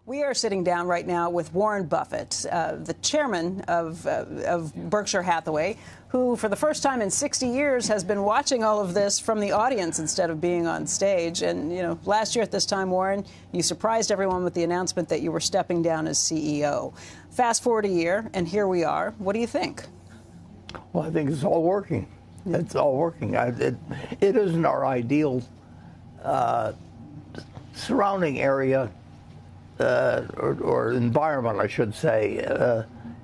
We are sitting down right now with Warren Buffett, the chairman of Berkshire Hathaway, who for the first time in 60 years has been watching all of this from the audience instead of being on stage. And, you know, last year at this time, Warren, you surprised everyone with the announcement that you were stepping down as CEO. Fast forward a year, and here we are. What do you think? Well, I think it's all working. It's all working. It isn't our ideal surrounding area or environment, I should say,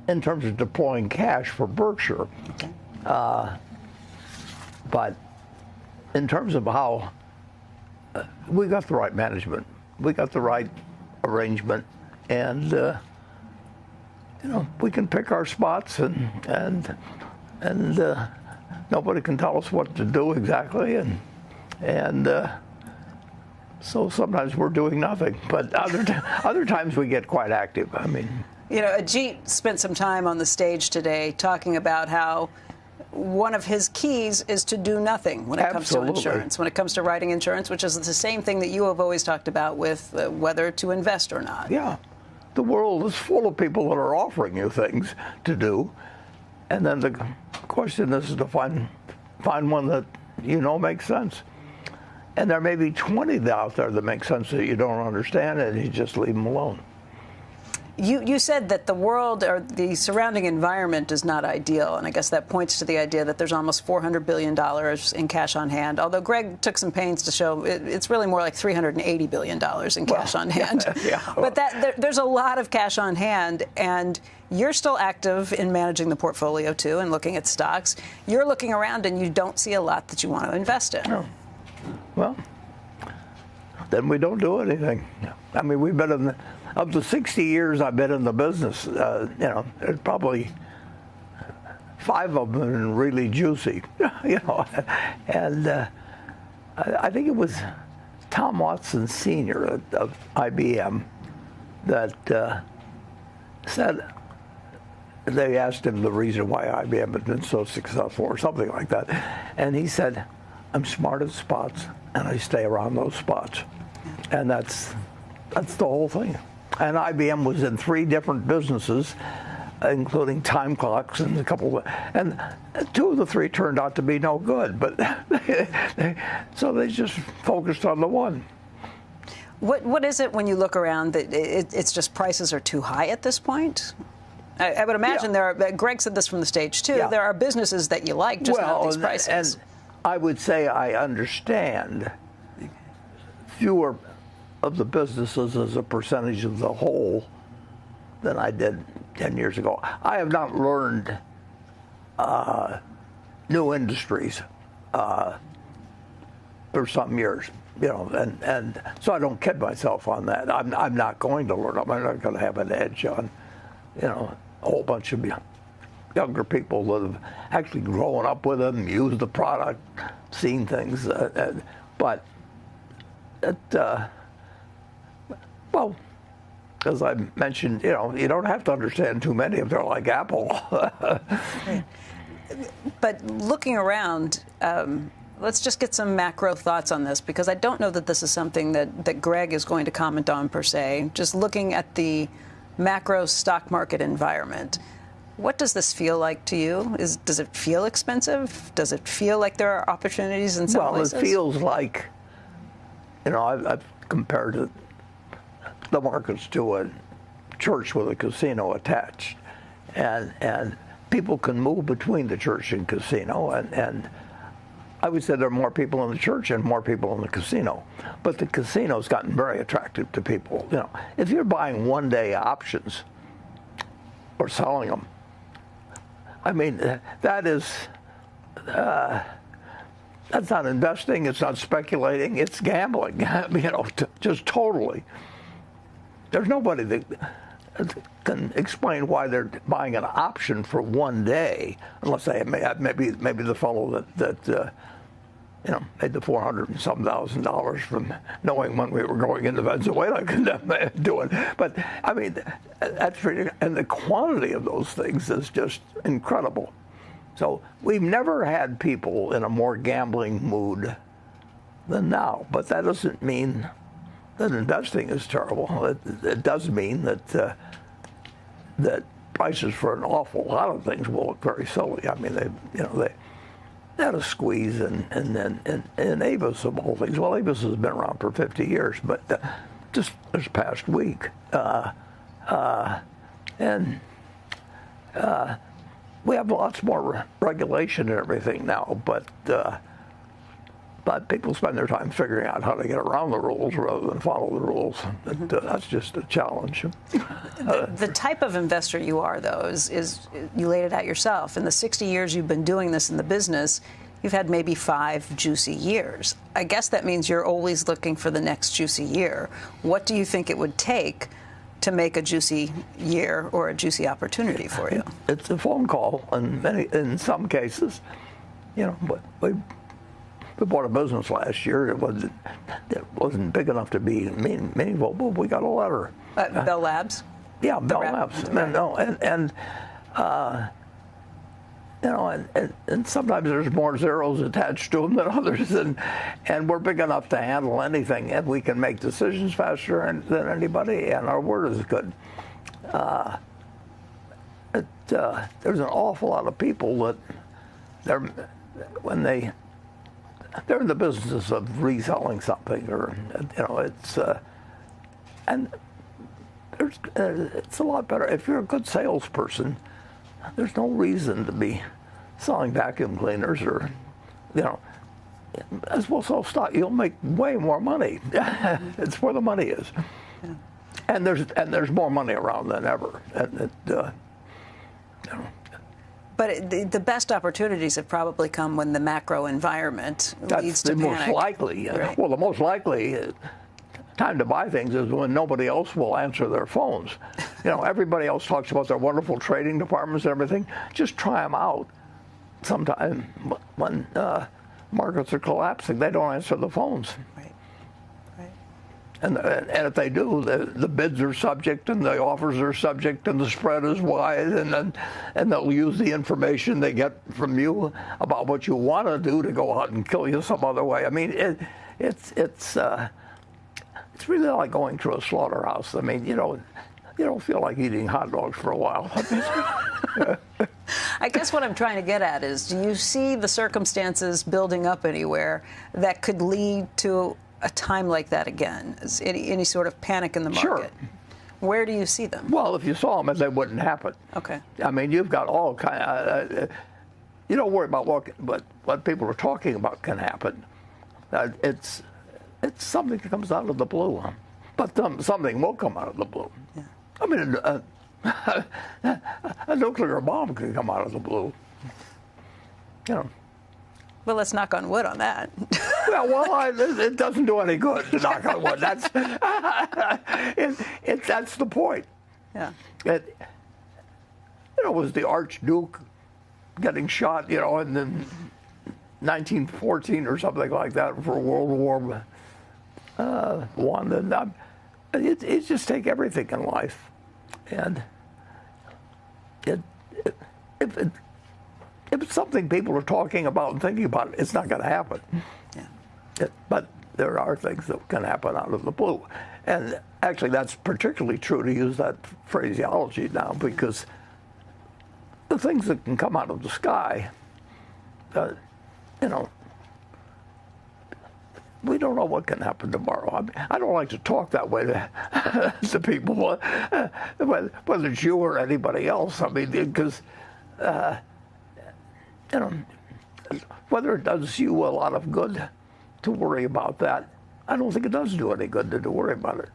in terms of deploying cash for Berkshire. Okay. But in terms of how we got the right management, we got the right arrangement, and you know, we can pick our spots, and nobody can tell us what to do exactly, and so sometimes we're doing nothing, but other times we get quite active. I mean, you know, Ajit spent some time on the stage today talking about how one of his keys is to do nothing when it comes to insurance, when it comes to writing insurance, which is the same thing that you have always talked about with whether to invest or not. Yeah. The world is full of people that are offering you things to do, and then the question is to find one that you know makes sense. And there may be 20 out there that make sense that you don't understand, and you just leave them alone. You said that the world or the surrounding environment is not ideal, and I guess that points to the idea that there's almost $400 billion in cash on hand, although Greg took some pains to show it's really more like $380 billion in cash on hand. Yeah. But there's a lot of cash on hand, and you're still active in managing the portfolio, too, and looking at stocks. You're looking around, and you don't see a lot that you want to invest in. No. Well, then we don't do anything. I mean, we've been in of the 60 years I've been in the business, you know, there's probably 5 of them been really juicy, you know. And I think it was Tom Watson Sr. of IBM that said, they asked him the reason why IBM had been so successful or something like that. And he said, I'm smart at spots, and I stay around those spots. And that's the whole thing. And IBM was in 3 different businesses, including time clocks and a couple of, and 2 of the 3 turned out to be no good. But so they just focused on the one. What is it when you look around that it's just prices are too high at this point? I would imagine there are. Greg said this from the stage too. Yeah. There are businesses that you like, just not these prices. And I would say I understand fewer of the businesses as a percentage of the whole than I did 10 years ago. I have not learned new industries for some years, you know, and so I don't kid myself on that. I'm not going to learn them. I'm not going to have an edge on, you know, a whole bunch of younger people that have actually grown up with them, used the product, seen things, but well, as I mentioned, you know, you don't have to understand too many if they're like Apple. But looking around, let's just get some macro thoughts on this, because I don't know that this is something that Greg is going to comment on per se. Just looking at the macro stock market environment, what does this feel like to you? Does it feel expensive? Does it feel like there are opportunities in some places? Well, it feels like, you know, I've compared the markets to a church with a casino attached, and people can move between the church and casino, and I would say there are more people in the church and more people in the casino, but the casino's gotten very attractive to people. You know, if you're buying one-day options or selling them, I mean, that is that's not investing, it's not speculating, it's gambling. You know, just totally. There's nobody that can explain why they're buying an option for one day, unless they maybe the fellow that you know, made the $400 and some thousand from knowing when we were going into Venezuela doing. But I mean, that's pretty, and the quantity of those things is just incredible. So we've never had people in a more gambling mood than now. But that doesn't mean that investing is terrible. It does mean that that prices for an awful lot of things will look very silly. I mean, they had a squeeze, and Avis of all things. Well, Avis has been around for 50 years, but just this past week, we have lots more regulation and everything now, but people spend their time figuring out how to get around the rules rather than follow the rules. That's just a challenge. The type of investor you are, though, is you laid it out yourself. In the 60 years you've been doing this in the business, you've had maybe 5 juicy years. I guess that means you're always looking for the next juicy year. What do you think it would take to make a juicy year or a juicy opportunity for you? It's a phone call, and in some cases, we bought a business last year. It wasn't big enough to be meaningful, but we got a letter. Bell Labs? Yeah, Bell Labs. And sometimes there's more zeros attached to them than others, and we're big enough to handle anything, and we can make decisions faster than anybody, and our word is good. There's an awful lot of people that they're in the business of reselling something, or and it's a lot better if you're a good salesperson. There's no reason to be selling vacuum cleaners, or as well sell stock. You'll make way more money. It's where the money is, and there's more money around than ever. But the best opportunities have probably come when the macro environment leads to panic. That's the most likely. Right. Well, the most likely time to buy things is when nobody else will answer their phones. Everybody else talks about their wonderful trading departments and everything. Just try them out. Sometime when markets are collapsing, they don't answer the phones. Right. And if they do, the bids are subject, and the offers are subject, and the spread is wide, and they'll use the information they get from you about what you want to do to go out and kill you some other way. I mean, it's really like going through a slaughterhouse. I mean, you don't feel like eating hot dogs for a while. I guess what I'm trying to get at is, do you see the circumstances building up anywhere that could lead to a time like that again? Is any sort of panic in the market? Sure. Where do you see them? Well, if you saw them, they wouldn't happen. Okay. I mean, you've got all kind of, you don't worry about what people are talking about can happen. It's something that comes out of the blue, but something will come out of the blue. Yeah. I mean, a nuclear bomb can come out of the blue. Well, let's knock on wood on that. It doesn't do any good to knock on wood. That's that's the point. Yeah. It was the Archduke getting shot, in 1914 or something like that for World War I. And it's just take everything in life, and if it's something people are talking about and thinking about, it's not going to happen. Yeah. But there are things that can happen out of the blue. And actually, that's particularly true, to use that phraseology now, because the things that can come out of the sky, we don't know what can happen tomorrow. I don't like to talk that way to people, whether it's you or anybody else. I mean, because whether it does you a lot of good to worry about that, I don't think it does do any good to worry about it.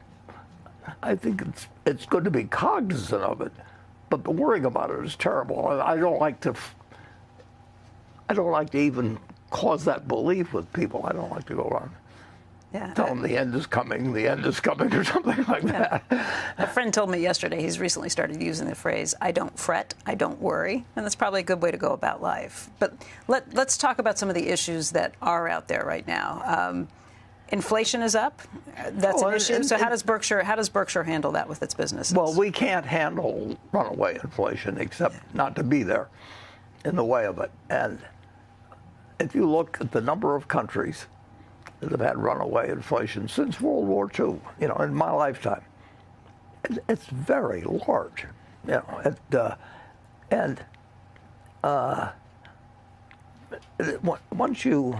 I think it's good to be cognizant of it, but the worrying about it is terrible. I don't like to even cause that belief with people. I don't like to go around. Yeah. Tell them the end is coming, or something like that. A friend told me yesterday he's recently started using the phrase, I don't fret, I don't worry. And that's probably a good way to go about life. But let's talk about some of the issues that are out there right now. Inflation is up. That's an issue. So how does Berkshire handle that with its businesses? Well, we can't handle runaway inflation except not to be there in the way of it. And if you look at the number of countries that have had runaway inflation since World War II, in my lifetime. It's very large, once you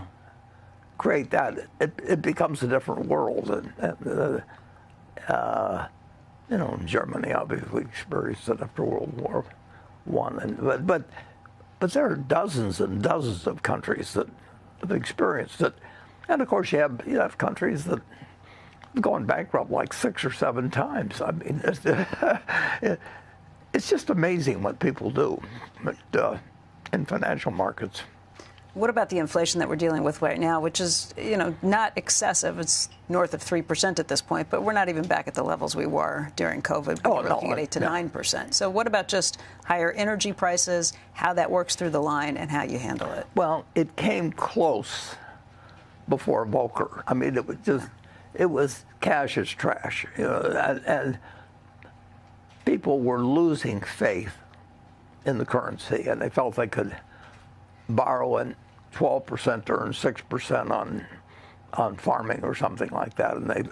create that, it becomes a different world. Germany obviously experienced it after World War I, but there are dozens and dozens of countries that have experienced it, and of course you have countries that have gone bankrupt like 6 or 7 times. I mean, it's just amazing what people do in financial markets. What about the inflation that we're dealing with right now, which is, not excessive? It's north of 3% at this point, but we're not even back at the levels we were during COVID. We're looking at 8 to 9%. So what about just higher energy prices, how that works through the line, and how you handle it? Well, it came close before Volcker. I mean, it was cash is trash, and people were losing faith in the currency, and they felt they could borrow and 12% to earn 6% on farming or something like that, and they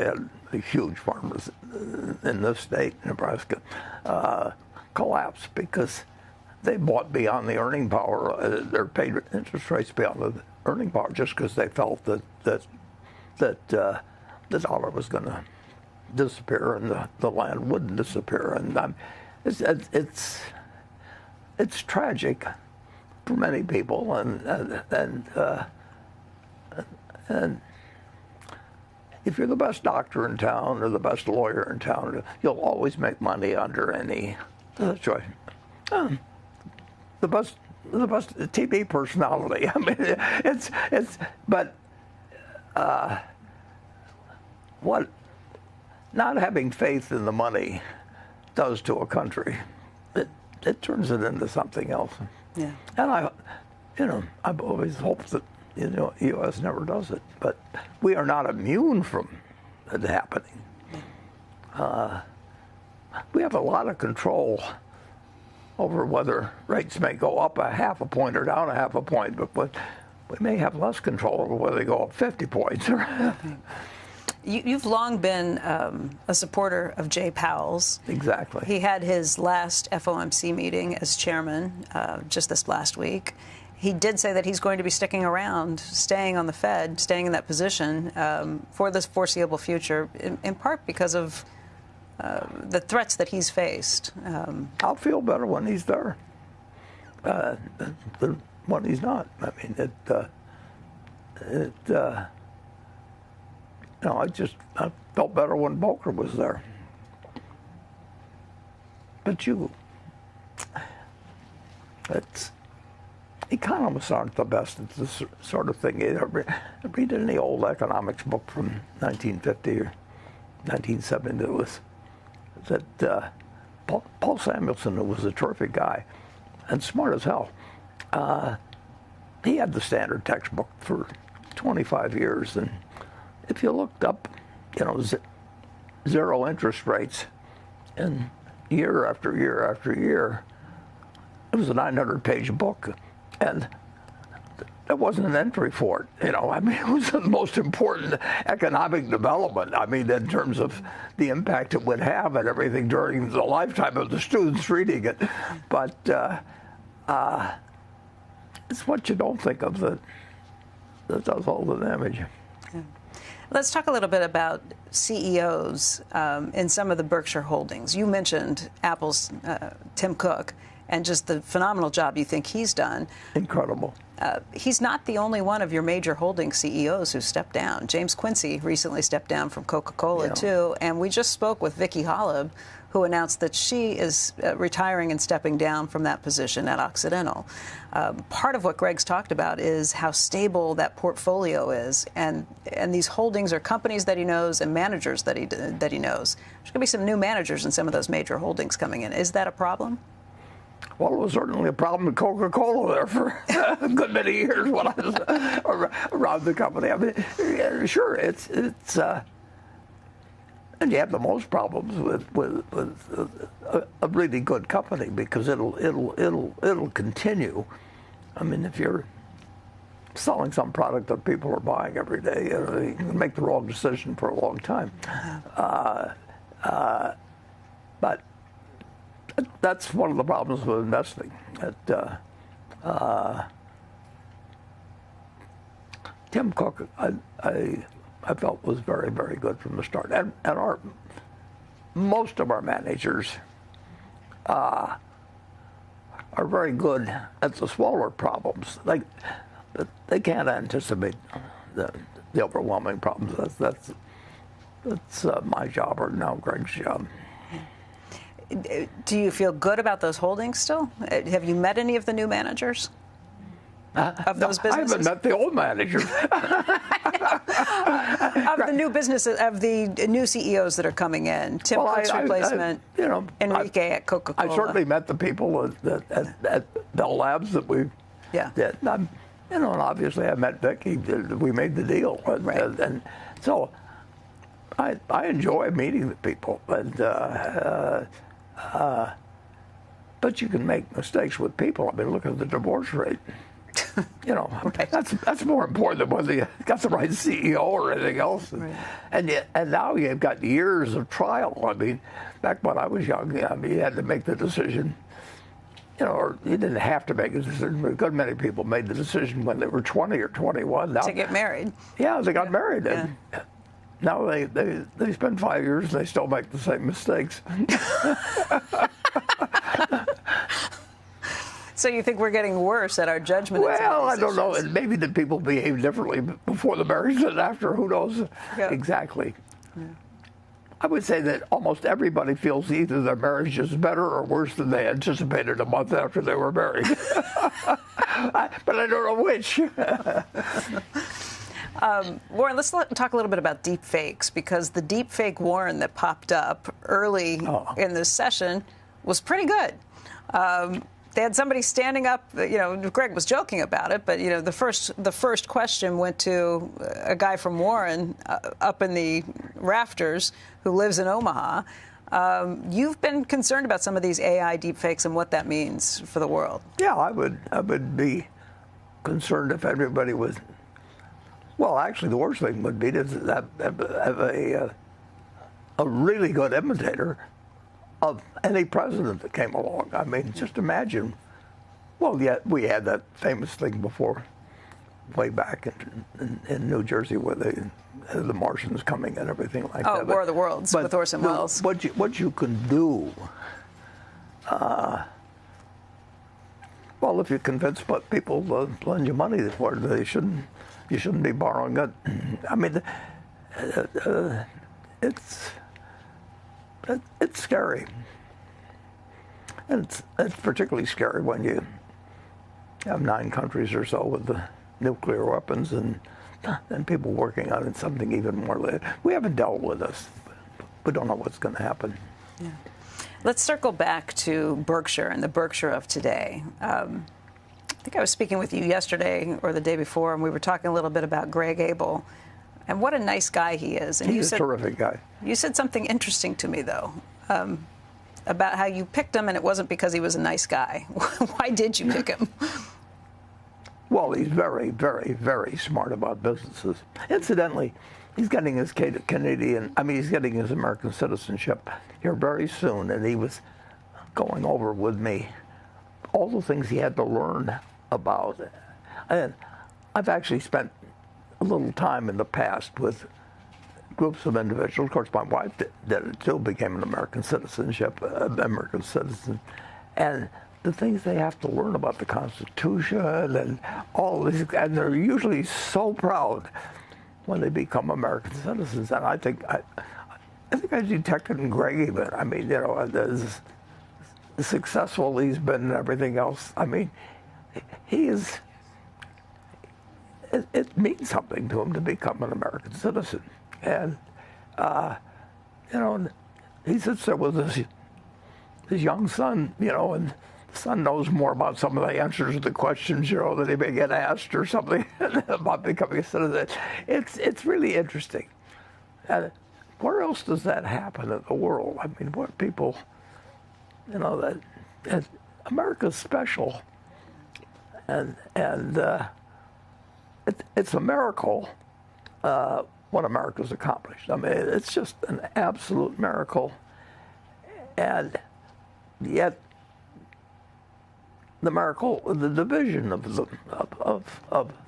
had huge farmers in this state, Nebraska, collapse because they bought beyond the earning power. They paid interest rates beyond the earning power just because they felt that the dollar was going to disappear and the land wouldn't disappear, and it's tragic for many people, and if you're the best doctor in town or the best lawyer in town, you'll always make money under any situation. The best TV personality. I mean, but what not having faith in the money does to a country, it turns it into something else. Yeah. And I've always hoped that the U.S. never does it, but we are not immune from it happening. We have a lot of control over whether rates may go up a half a point or down a half a point, but we may have less control over whether they go up 50 points. You've long been a supporter of Jay Powell's. Exactly. He had his last FOMC meeting as chairman just this last week. He did say that he's going to be sticking around, staying on the Fed, staying in that position for the foreseeable future, in part because of the threats that he's faced. I'll feel better when he's there than when he's not. I mean, I felt better when Volcker was there. But economists aren't the best at this sort of thing either. Read any old economics book from 1950 or 1970 that Paul Samuelson, who was a terrific guy and smart as hell, he had the standard textbook for 25 years, and if you looked up, zero interest rates, and year after year after year, it was a 900-page book, and there wasn't an entry for it. I mean, it was the most important economic development. I mean, in terms of the impact it would have and everything during the lifetime of the students reading it. But it's what you don't think of that does all the damage. Yeah. Let's talk a little bit about CEOs in some of the Berkshire holdings. You mentioned Apple's Tim Cook and just the phenomenal job you think he's done. Incredible. He's not the only one of your major holding CEOs who stepped down. James Quincy recently stepped down from Coca-Cola, too. And we just spoke with Vicky Holub, who announced that she is retiring and stepping down from that position at Occidental. Part of what Greg's talked about is how stable that portfolio is. And these holdings are companies that he knows and managers that he knows. There's going to be some new managers in some of those major holdings coming in. Is that a problem? Well, it was certainly a problem with Coca-Cola there for a good many years when I was around the company. I mean, sure, it's and you have the most problems with a really good company because it'll continue. I mean, if you're selling some product that people are buying every day. You can make the wrong decision for a long time. But that's one of the problems with investing. Tim Cook, I felt was very, very good from the start, and most of our managers are very good at the smaller problems. They can't anticipate the overwhelming problems. That's my job, or now Greg's job. Do you feel good about those holdings still? Have you met any of the new managers of those businesses? I haven't met the old managers. Of the new businesses, of the new CEOs that are coming in, Tim Cook's replacement, Enrique at Coca-Cola. I certainly met the people at Bell Labs that we did. And obviously I met Becky. We made the deal, and so I enjoy meeting the people. But you can make mistakes with people. I mean, look at the divorce rate. That's more important than whether you got the right CEO or anything else. And now you've got years of trial. I mean, back when I was young, you had to make the decision. Or you didn't have to make a decision, but a good many people made the decision when they were 20 or 21. Now, to get married. Yeah, they got married. Yeah. And now they spend 5 years and they still make the same mistakes. So you think we're getting worse at our judgment? Well, I don't know. And maybe the people behave differently before the marriage than after. Who knows exactly? Yeah. I would say that almost everybody feels either their marriage is better or worse than they anticipated a month after they were married. But I don't know which. Warren, let's talk a little bit about deepfakes, because the deepfake Warren that popped up early in this session was pretty good. They had somebody standing up. Greg was joking about it, but the first question went to a guy from Warren up in the rafters who lives in Omaha. You've been concerned about some of these AI deepfakes and what that means for the world. Yeah, I would be concerned if everybody was. Well, actually, the worst thing would be to have a really good imitator of any president that came along. I mean, just imagine. Well, yeah, we had that famous thing before, way back in New Jersey, where the Martians coming and everything like that. War of the Worlds with Orson Welles. What you can do, well, if you convince people to lend you money for it, you shouldn't be borrowing it. I mean, it's scary. And it's particularly scary when you have 9 countries or so with the nuclear weapons and people working on something even more later. We haven't dealt with this. We don't know what's going to happen. Yeah. Let's circle back to Berkshire and the Berkshire of today. I think I was speaking with you yesterday or the day before, and we were talking a little bit about Greg Abel and what a nice guy he is. And He's a terrific guy. You said something interesting to me, though, about how you picked him, and it wasn't because he was a nice guy. Why did you pick him? Well, he's very, very, very smart about businesses. Incidentally, he's getting his he's getting his American citizenship here very soon, and he was going over with me all the things he had to learn about. And I've actually spent a little time in the past with groups of individuals. Of course, my wife did it too, became an American citizen. And the things they have to learn about the Constitution and all this, and they're usually so proud when they become American citizens. And I think I detected in Greg even. I mean, as successful he's been and everything else. I mean, he is. It means something to him to become an American citizen. And, he sits there with his young son, and the son knows more about some of the answers to the questions, that he may get asked or something about becoming a citizen. It's really interesting. Where else does that happen in the world? I mean, what people, that America's special. And it's a miracle what America's accomplished. I mean, it's just an absolute miracle, and yet the miracle, the division of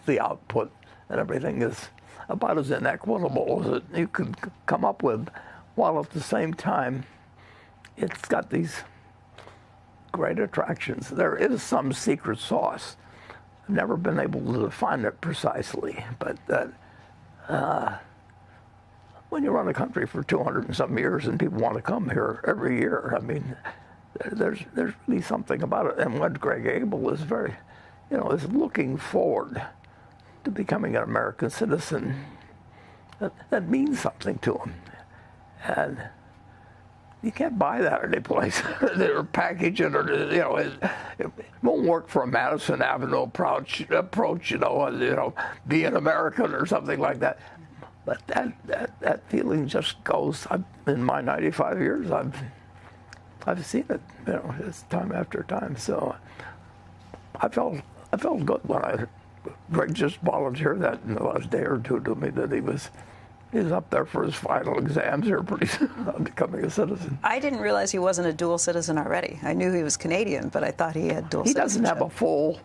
the output and everything is about as inequitable as you could come up with, while at the same time it's got these great attractions. There is some secret sauce. I've never been able to define it precisely, but when you run a country for 200 and some years and people want to come here every year, I mean, there's really something about it. And what Greg Abel is very, is looking forward to becoming an American citizen, that means something to him. And you can't buy that anyplace. Or package it, or it won't work for a Madison Avenue approach. Be an American or something like that. But that feeling just goes. In my 95 years, I've seen it. It's time after time. So I felt good when Greg just volunteered that in the last day or two to me that he's up there for his final exams here pretty soon on becoming a citizen. I didn't realize he wasn't a dual citizen already. I knew he was Canadian, but I thought he had dual citizenship. He doesn't have a full,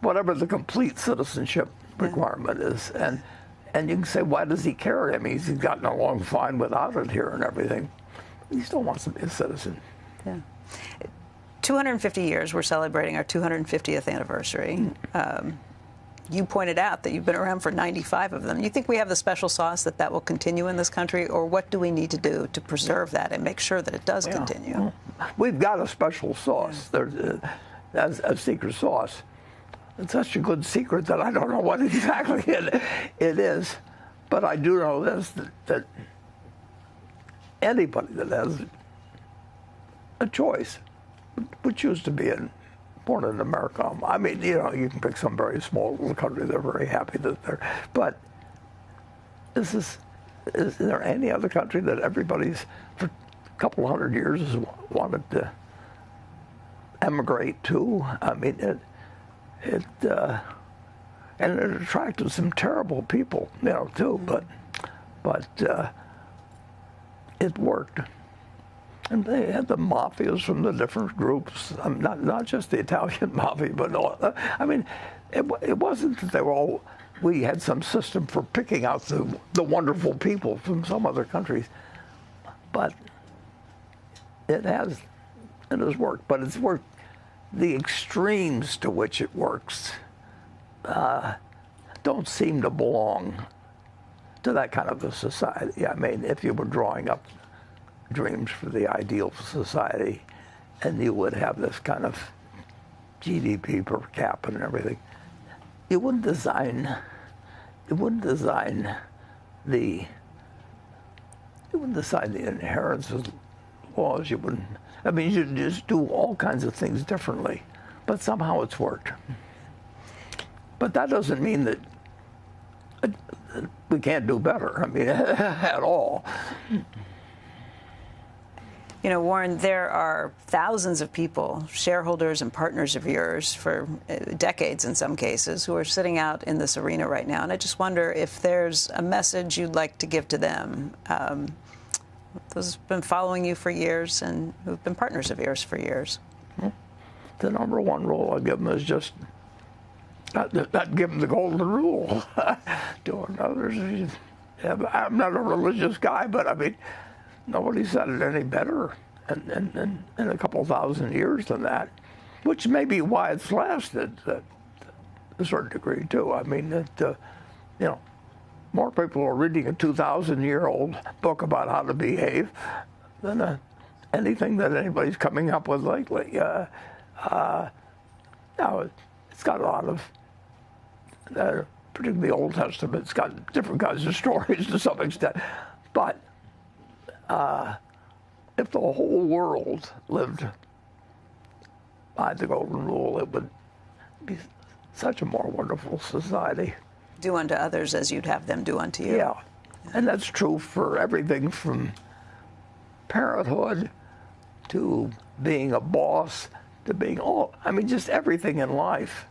whatever the complete citizenship requirement is. And you can say, why does he care? I mean, he's gotten along fine without it here and everything. He still wants to be a citizen. Yeah. 250 years, we're celebrating our 250th anniversary. You pointed out that you've been around for 95 of them. You think we have the special sauce that will continue in this country, or what do we need to do to preserve that and make sure that it does continue? Well, we've got a special sauce. There's a secret sauce. It's such a good secret that I don't know what exactly it is. But I do know this, that anybody that has a choice would choose to be born in America. I mean, you can pick some very small little country. They're very happy that they're. But is there any other country that everybody's for a couple hundred years has wanted to emigrate to? I mean, and it attracted some terrible people, too. But it worked. And they had the mafias from the different groups, not just the Italian mafia, but all. I mean, it wasn't that we had some system for picking out the wonderful people from some other countries, but it has worked. But it's worked. The extremes to which it works don't seem to belong to that kind of a society. I mean, if you were drawing up dreams for the ideal society, and you would have this kind of GDP per cap and everything, you wouldn't design the inheritance laws. You wouldn't. I mean, you'd just do all kinds of things differently, but somehow it's worked. But that doesn't mean that we can't do better. I mean, at all. Warren, there are thousands of people, shareholders and partners of yours for decades in some cases, who are sitting out in this arena right now. And I just wonder if there's a message you'd like to give to them. Those who've been following you for years and who've been partners of yours for years. The number one rule I give them is just not give them the golden rule. To others, I'm not a religious guy, but I mean, nobody said it any better in a couple thousand years than that, which may be why it's lasted to a certain degree too. I mean, more people are reading a 2,000-year-old book about how to behave than anything that anybody's coming up with lately. Now, it's got a lot of, particularly the Old Testament, it's got different kinds of stories to some extent, but if the whole world lived by the golden rule, it would be such a more wonderful society. Do unto others as you'd have them do unto you. Yeah, and that's true for everything from parenthood to being a boss to being just everything in life.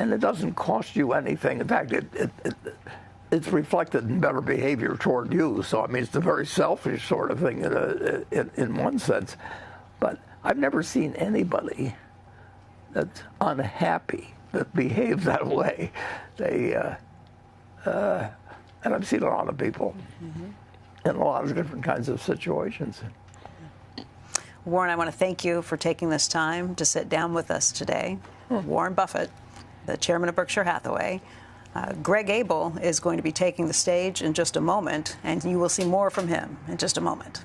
and it doesn't cost you anything. In fact, it's reflected in better behavior toward you. So I mean, it's a very selfish sort of thing in one sense. But I've never seen anybody that's unhappy that behaves that way. And I've seen a lot of people in a lot of different kinds of situations. Warren, I want to thank you for taking this time to sit down with us today. Warren Buffett, the chairman of Berkshire Hathaway. Greg Abel is going to be taking the stage in just a moment, and you will see more from him in just a moment.